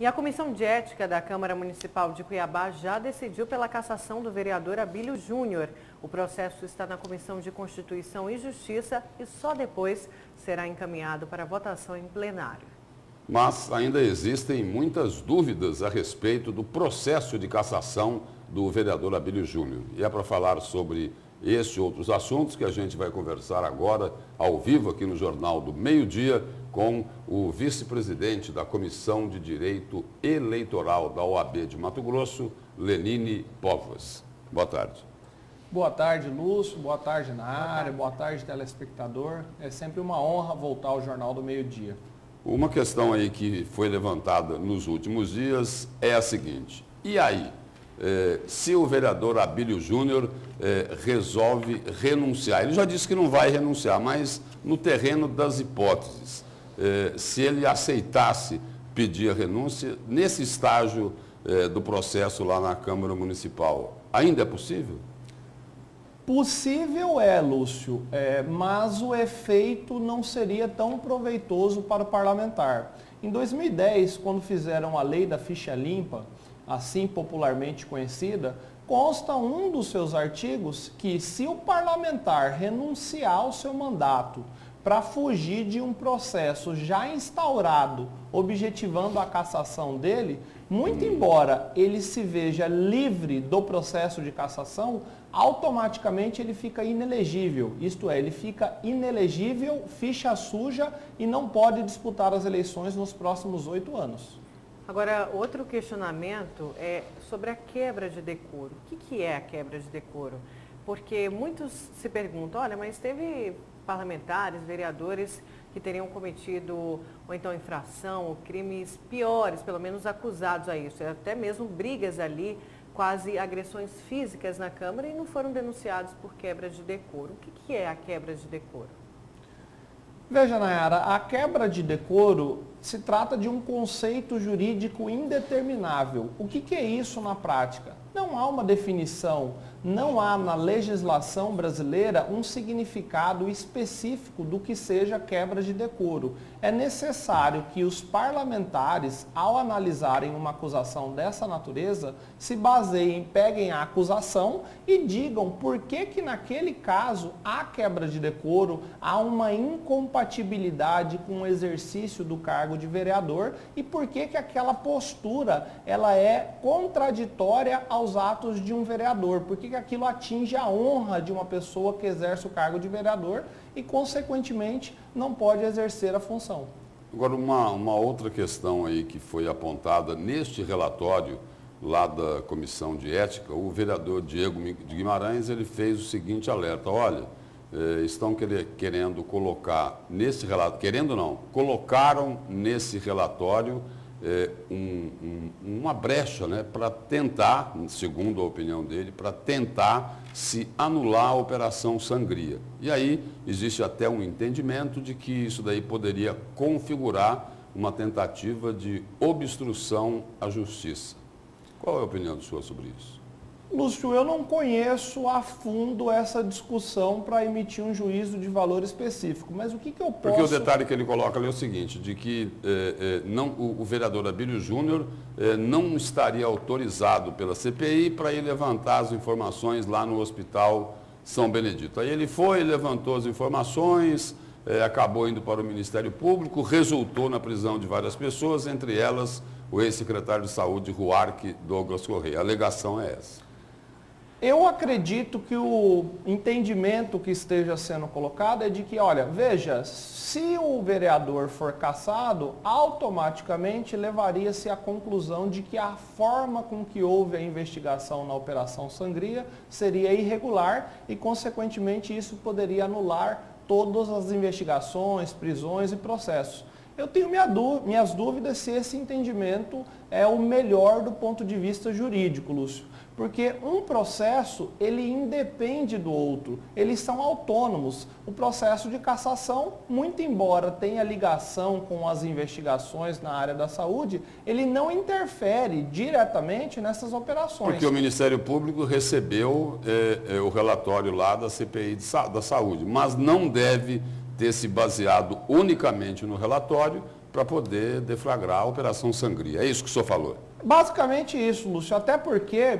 E a Comissão de Ética da Câmara Municipal de Cuiabá já decidiu pela cassação do vereador Abílio Júnior. O processo está na Comissão de Constituição e Justiça e só depois será encaminhado para votação em plenário. Mas ainda existem muitas dúvidas a respeito do processo de cassação do vereador Abílio Júnior. E é para falar sobre esse e outros assuntos que a gente vai conversar agora, ao vivo, aqui no Jornal do Meio-Dia, com o vice-presidente da Comissão de Direito Eleitoral da OAB de Mato Grosso, Lenine Povas. Boa tarde. Boa tarde, Lúcio. Boa tarde, Nayara. Boa tarde, telespectador. É sempre uma honra voltar ao Jornal do Meio-Dia. Uma questão aí que foi levantada nos últimos dias é a seguinte: e aí? Se o vereador Abílio Júnior resolve renunciar, ele já disse que não vai renunciar, mas no terreno das hipóteses, se ele aceitasse pedir a renúncia, nesse estágio do processo lá na Câmara Municipal, ainda é possível? Possível é, Lúcio, mas o efeito não seria tão proveitoso para o parlamentar. Em 2010, quando fizeram a lei da ficha limpa, assim popularmente conhecida, consta um dos seus artigos que, se o parlamentar renunciar ao seu mandato para fugir de um processo já instaurado, objetivando a cassação dele, muito embora ele se veja livre do processo de cassação, automaticamente ele fica inelegível, isto é, ele fica inelegível, ficha suja e não pode disputar as eleições nos próximos 8 anos. Agora, outro questionamento é sobre a quebra de decoro. O que é a quebra de decoro? Porque muitos se perguntam, olha, mas teve parlamentares, vereadores que teriam cometido ou então infração ou crimes piores, pelo menos acusados a isso, até mesmo brigas ali, quase agressões físicas na Câmara e não foram denunciados por quebra de decoro. O que é a quebra de decoro? Veja, Nayara, a quebra de decoro se trata de um conceito jurídico indeterminável. O que é isso na prática? Não há uma definição, não há na legislação brasileira um significado específico do que seja quebra de decoro. É necessário que os parlamentares, ao analisarem uma acusação dessa natureza, se baseiem, peguem a acusação e digam por que naquele caso há quebra de decoro, há uma incompatibilidade com o exercício do cargo de vereador e por que aquela postura ela é contraditória aos atos de um vereador, por que aquilo atinge a honra de uma pessoa que exerce o cargo de vereador e, consequentemente, não pode exercer a função. Agora, uma outra questão aí que foi apontada neste relatório lá da Comissão de Ética, o vereador Diego de Guimarães, ele fez o seguinte alerta: olha, estão querendo colocar nesse relatório, querendo não, colocaram nesse relatório uma brecha, né, para tentar, segundo a opinião dele, para tentar se anular a Operação Sangria. E aí existe até um entendimento de que isso daí poderia configurar uma tentativa de obstrução à justiça. Qual é a opinião sua sobre isso? Lúcio, eu não conheço a fundo essa discussão para emitir um juízo de valor específico, mas o que eu posso... Porque o detalhe que ele coloca ali é o seguinte, de que o vereador Abílio Júnior não estaria autorizado pela CPI para ir levantar as informações lá no Hospital São Benedito. Aí ele foi, levantou as informações, acabou indo para o Ministério Público, resultou na prisão de várias pessoas, entre elas o ex-secretário de Saúde, Ruarque Douglas Correia. A alegação é essa. Eu acredito que o entendimento que esteja sendo colocado é de que, olha, veja, se o vereador for cassado, automaticamente levaria-se à conclusão de que a forma com que houve a investigação na Operação Sangria seria irregular e, consequentemente, isso poderia anular todas as investigações, prisões e processos. Eu tenho minhas dúvidas se esse entendimento é o melhor do ponto de vista jurídico, Lúcio. Porque um processo, ele independe do outro, eles são autônomos. O processo de cassação, muito embora tenha ligação com as investigações na área da saúde, ele não interfere diretamente nessas operações. Porque o Ministério Público recebeu o relatório lá da CPI da Saúde, mas não deve ter se baseado unicamente no relatório para poder deflagrar a Operação Sangria. É isso que o senhor falou? Basicamente isso, Lúcio, até porque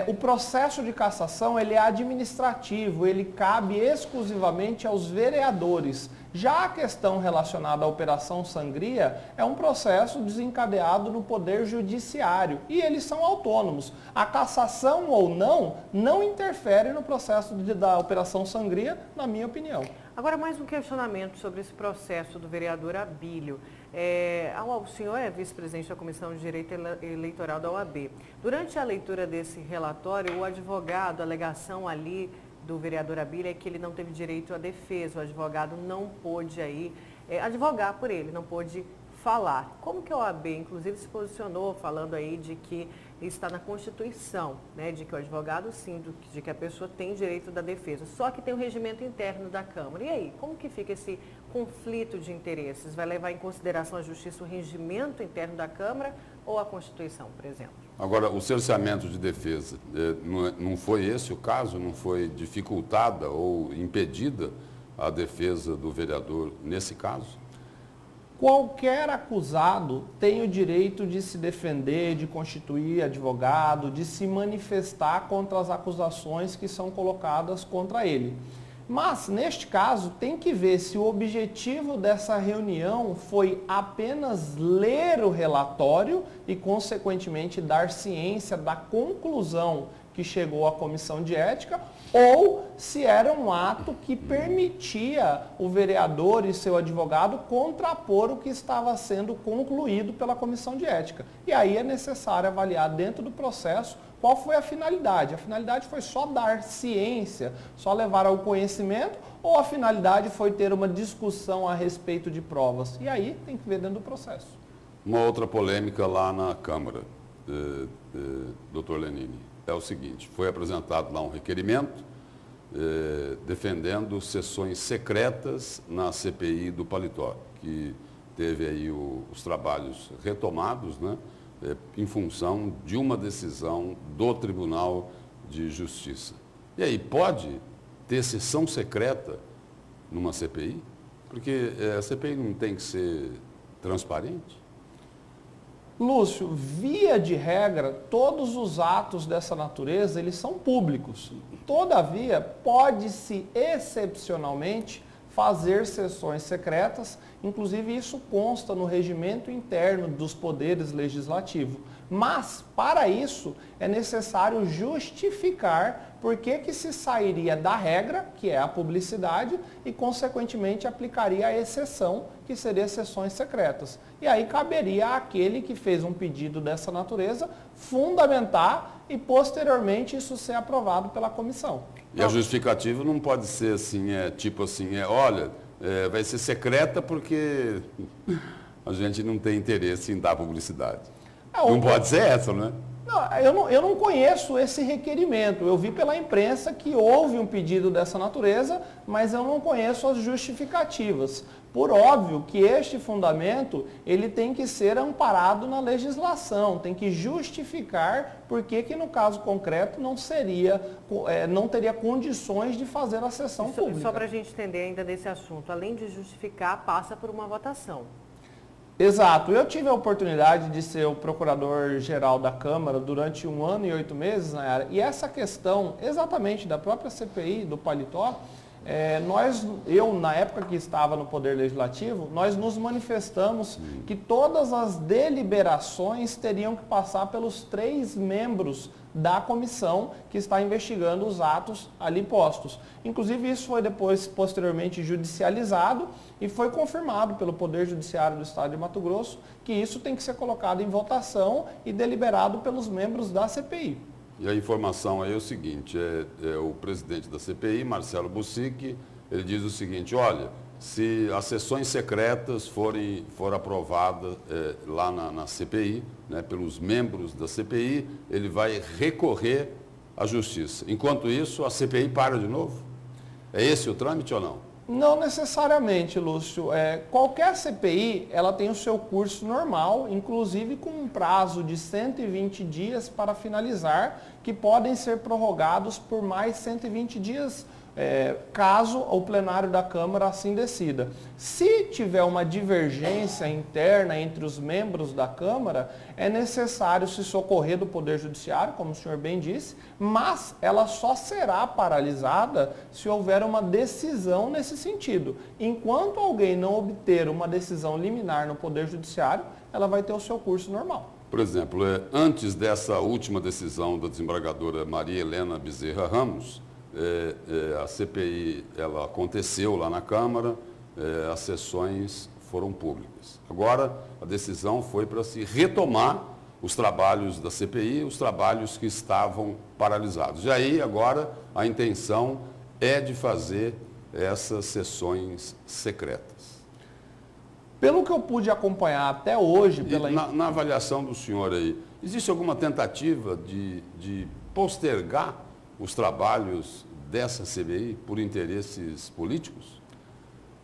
o processo de cassação ele é administrativo, ele cabe exclusivamente aos vereadores. Já a questão relacionada à Operação Sangria é um processo desencadeado no Poder Judiciário e eles são autônomos. A cassação ou não interfere no processo da Operação Sangria, na minha opinião. Agora, mais um questionamento sobre esse processo do vereador Abílio. O senhor é vice-presidente da Comissão de Direito Eleitoral da OAB. Durante a leitura desse relatório, o advogado, a alegação ali do vereador Abílio é que ele não teve direito à defesa. O advogado não pôde advogar por ele, não pôde falar. Como que a OAB, inclusive, se posicionou falando aí de que está na Constituição, né, de que o advogado, sim, de que a pessoa tem direito da defesa, só que tem o regimento interno da Câmara. E aí, como que fica esse conflito de interesses? Vai levar em consideração a Justiça o regimento interno da Câmara ou a Constituição, por exemplo? Agora, o cerceamento de defesa, não foi esse o caso? Não foi dificultada ou impedida a defesa do vereador nesse caso? Qualquer acusado tem o direito de se defender, de constituir advogado, de se manifestar contra as acusações que são colocadas contra ele. Mas, neste caso, tem que ver se o objetivo dessa reunião foi apenas ler o relatório e, consequentemente, dar ciência da conclusão que chegou à comissão de ética, ou se era um ato que permitia o vereador e seu advogado contrapor o que estava sendo concluído pela comissão de ética. E aí é necessário avaliar dentro do processo qual foi a finalidade. A finalidade foi só dar ciência, só levar ao conhecimento, ou a finalidade foi ter uma discussão a respeito de provas. E aí tem que ver dentro do processo. Uma outra polêmica lá na Câmara, doutor Lenine, é o seguinte: foi apresentado lá um requerimento defendendo sessões secretas na CPI do Paletó, que teve aí os trabalhos retomados, né, em função de uma decisão do Tribunal de Justiça. E aí, pode ter sessão secreta numa CPI? Porque a CPI não tem que ser transparente? Lúcio, via de regra, todos os atos dessa natureza, eles são públicos. Todavia, pode-se excepcionalmente fazer sessões secretas, inclusive isso consta no regimento interno dos poderes legislativos. Mas, para isso, é necessário justificar por que se sairia da regra, que é a publicidade, e, consequentemente, aplicaria a exceção, que seria sessões secretas. E aí caberia àquele que fez um pedido dessa natureza fundamentar e, posteriormente, isso ser aprovado pela comissão. E a justificativa não pode ser assim, olha, vai ser secreta porque a gente não tem interesse em dar publicidade. Não pode ser essa, né? Não, eu não conheço esse requerimento. Eu vi pela imprensa que houve um pedido dessa natureza, mas eu não conheço as justificativas. Por óbvio que este fundamento ele tem que ser amparado na legislação, tem que justificar por que no caso concreto não teria condições de fazer a sessão pública. Só para a gente entender ainda desse assunto, além de justificar, passa por uma votação. Exato. Eu tive a oportunidade de ser o procurador-geral da Câmara durante 1 ano e 8 meses, Nayara, e essa questão exatamente da própria CPI, do Paletó, eu, na época que estava no Poder Legislativo, nós nos manifestamos que todas as deliberações teriam que passar pelos 3 membros da comissão que está investigando os atos ali postos. Inclusive, isso foi depois, posteriormente, judicializado e foi confirmado pelo Poder Judiciário do Estado de Mato Grosso que isso tem que ser colocado em votação e deliberado pelos membros da CPI. E a informação aí é o seguinte, o presidente da CPI, Marcelo Bussic, ele diz o seguinte: olha, se as sessões secretas forem aprovadas lá na CPI, né, pelos membros da CPI, ele vai recorrer à Justiça. Enquanto isso, a CPI para de novo? É esse o trâmite ou não? Não necessariamente, Lúcio. Qualquer CPI ela tem o seu curso normal, inclusive com um prazo de 120 dias para finalizar, que podem ser prorrogados por mais 120 dias caso o plenário da Câmara assim decida. Se tiver uma divergência interna entre os membros da Câmara, é necessário se socorrer do Poder Judiciário, como o senhor bem disse, mas ela só será paralisada se houver uma decisão nesse sentido. Enquanto alguém não obter uma decisão liminar no Poder Judiciário, ela vai ter o seu curso normal. Por exemplo, antes dessa última decisão da desembargadora Maria Helena Bezerra Ramos, a CPI ela aconteceu lá na Câmara, as sessões foram públicas. Agora, a decisão foi para se retomar os trabalhos da CPI, os trabalhos que estavam paralisados. E aí, agora, a intenção é de fazer essas sessões secretas. Pelo que eu pude acompanhar até hoje... Na avaliação do senhor aí, existe alguma tentativa de postergar os trabalhos dessa CPI por interesses políticos?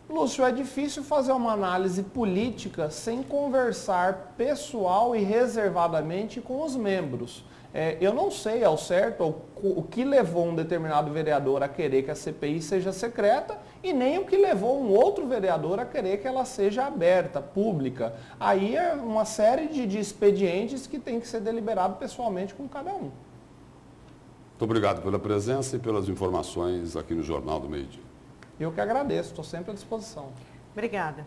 Lúcio, é difícil fazer uma análise política sem conversar pessoal e reservadamente com os membros. Eu não sei ao certo o que levou um determinado vereador a querer que a CPI seja secreta e nem o que levou um outro vereador a querer que ela seja aberta, pública. Aí é uma série de expedientes que tem que ser deliberado pessoalmente com cada um. Muito obrigado pela presença e pelas informações aqui no Jornal do Meio Dia. Eu que agradeço, estou sempre à disposição. Obrigada.